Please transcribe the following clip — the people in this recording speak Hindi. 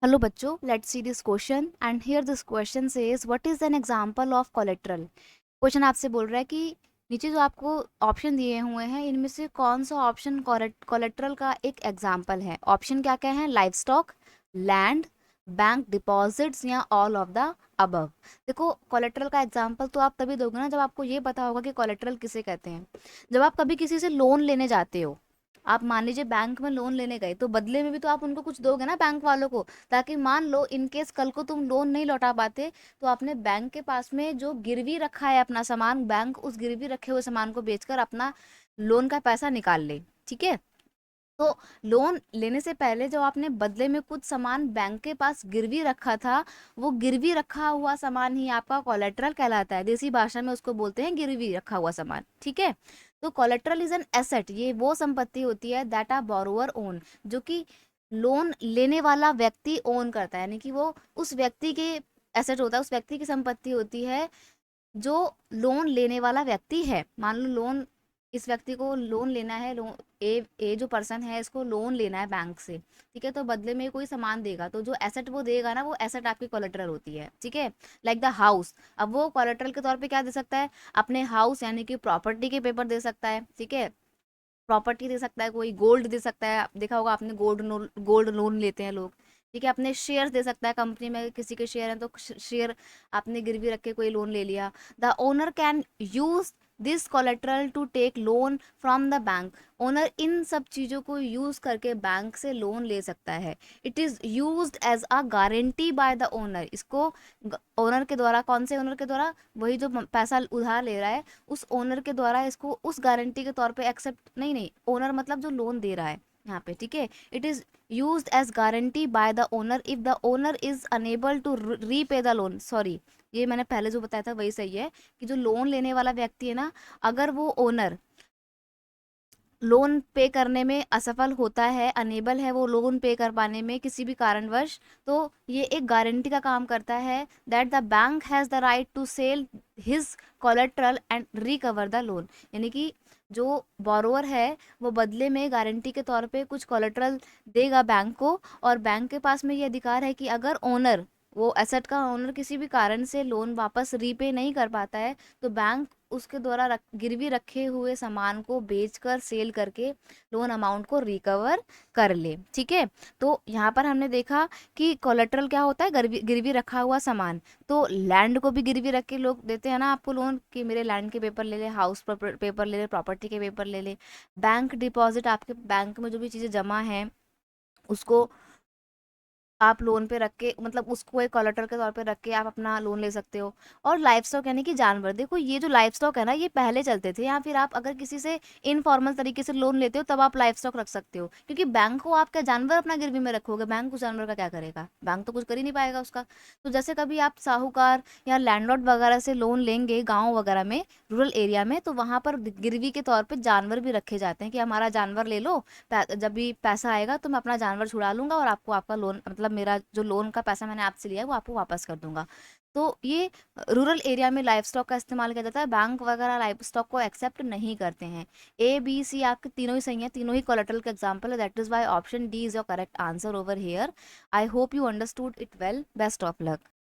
हेलो बच्चों, let's see this question and here this question says what is an example of collateral. Question आपसे बोल रहा है कि नीचे जो आपको ऑप्शन दिए हुए हैं इनमें से कौन सा ऑप्शन कोलेट्रल का एक एग्जांपल है। ऑप्शन क्या क्या है? Life stock, land, bank deposits या ऑल ऑफ द अबव। देखो, कोलेट्रल का एग्जांपल तो आप तभी दोगे ना जब आपको ये पता होगा कि कोलेट्रल किसे कहते हैं। जब आप कभी किसी से लोन लेने जाते हो, आप मान लीजिए बैंक में लोन लेने गए, तो बदले में भी तो आप उनको कुछ दोगे ना बैंक वालों को, ताकि मान लो इन केस कल को तुम लोन नहीं लौटा पाते तो आपने बैंक के पास में जो गिरवी रखा है अपना सामान, बैंक उस गिरवी रखे हुए सामान को बेचकर अपना लोन का पैसा निकाल ले। ठीक है, तो लोन लेने से पहले जो आपने बदले में कुछ सामान बैंक के पास गिरवी रखा था, वो गिरवी रखा हुआ सामान ही आपका कोलेट्रल कहलाता है। देसी भाषा में उसको बोलते हैं गिरवी रखा हुआ सामान। ठीक है, तो कोलेट्रल इज एन एसेट, ये वो संपत्ति होती है दैट आ बोरोवर ओन, जो कि लोन लेने वाला व्यक्ति ओन करता है, यानी कि वो उस व्यक्ति के एसेट होता है, उस व्यक्ति की संपत्ति होती है जो लोन लेने वाला व्यक्ति है। मान लो लोन, इस व्यक्ति को लोन लेना है, लोन ए जो पर्सन है इसको लोन लेना है बैंक से। ठीक है, तो बदले में कोई सामान देगा, तो जो एसेट वो देगा ना, वो एसेट आपकी कोलेटरल होती है। ठीक है, लाइक द हाउस, अब वो कोलेटरल के तौर पे क्या दे सकता है? अपने हाउस यानी कि प्रॉपर्टी के पेपर दे सकता है। ठीक है, प्रॉपर्टी दे सकता है, कोई गोल्ड दे सकता है, देखा होगा आपने गोल्ड लोन लेते हैं लोग। ठीक है, अपने शेयर दे सकता है, कंपनी में किसी के शेयर हैं तो शेयर आपने गिरवी रख के कोई लोन ले लिया। The owner can use this collateral to take loan from the bank, owner इन सब चीज़ों को यूज करके बैंक से लोन ले सकता है। It is used as a guarantee by the owner, इसको ओनर के द्वारा, कौन से ओनर के द्वारा? वही जो पैसा उधार ले रहा है उस ओनर के द्वारा इसको उस गारंटी के तौर पे एक्सेप्ट, नहीं नहीं, ओनर मतलब जो लोन दे रहा है यहाँ पे। ठीक है, it is used as guarantee by the owner if the owner is unable to repay the loan. Sorry, ये मैंने पहले जो बताया था वही सही है, कि जो लोन लेने वाला व्यक्ति है ना, अगर वो ओनर लोन पे करने में असफल होता है, अनेबल है वो लोन पे कर पाने में किसी भी कारणवश, तो ये एक गारंटी का काम करता है that the bank has the right to sell his collateral and recover the loan. यानी कि जो बोरोवर है वो बदले में गारंटी के तौर पे कुछ कोलेट्रल देगा बैंक को, और बैंक के पास में ये अधिकार है कि अगर ओनर, वो एसेट का ओनर किसी भी कारण से लोन वापस रीपे नहीं कर पाता है, तो बैंक उसके द्वारा गिरवी रखे हुए सामान को बेचकर सेल करके लोन अमाउंट को रिकवर कर ले। ठीक है, तो यहाँ पर हमने देखा कि कोलेट्रल क्या होता है? गिरवी गिरवी रखा हुआ सामान। तो लैंड को भी गिरवी रख के लोग देते हैं ना आपको लोन, कि मेरे लैंड के पेपर ले ले, हाउस पेपर ले ले, प्रॉपर्टी के पेपर ले ले। बैंक डिपॉजिट, आपके बैंक में जो भी चीज़ें जमा है उसको आप लोन पे रख के, मतलब उसको एक कोलेटरल के तौर पे रख के आप अपना लोन ले सकते हो। और लाइफ स्टॉक यानी कि जानवर, देखो ये जो लाइफ स्टॉक है ना, ये पहले चलते थे, या फिर आप अगर किसी से इनफॉर्मल तरीके से लोन लेते हो तब आप लाइफ स्टॉक रख सकते हो, क्योंकि बैंक को आप क्या जानवर अपना गिरवी में रखोगे, बैंक उस जानवर का क्या करेगा? बैंक तो कुछ कर ही नहीं पाएगा उसका। तो जैसे कभी आप साहूकार या लैंडलॉर्ड वगैरह से लोन लेंगे गाँव वगैरह में, रूरल एरिया में, तो वहां पर गिरवी के तौर पर जानवर भी रखे जाते हैं कि हमारा जानवर ले लो, जब भी पैसा आएगा तो मैं अपना जानवर छुड़ा लूंगा और आपको आपका लोन, मतलब मेरा जो लोन का पैसा मैंने आपसे लिया है वो आपको वापस कर दूंगा। तो ये रूरल एरिया में लाइफ स्टॉक का इस्तेमाल किया जाता है, बैंक वगैरह लाइफ स्टॉक को एक्सेप्ट नहीं करते हैं। ए बी सी आपके तीनों ही सही हैं, तीनों ही कोलेटरल का एग्जाम्पल है, that is why option D is your correct answer over here. I hope you understood it well, best of luck.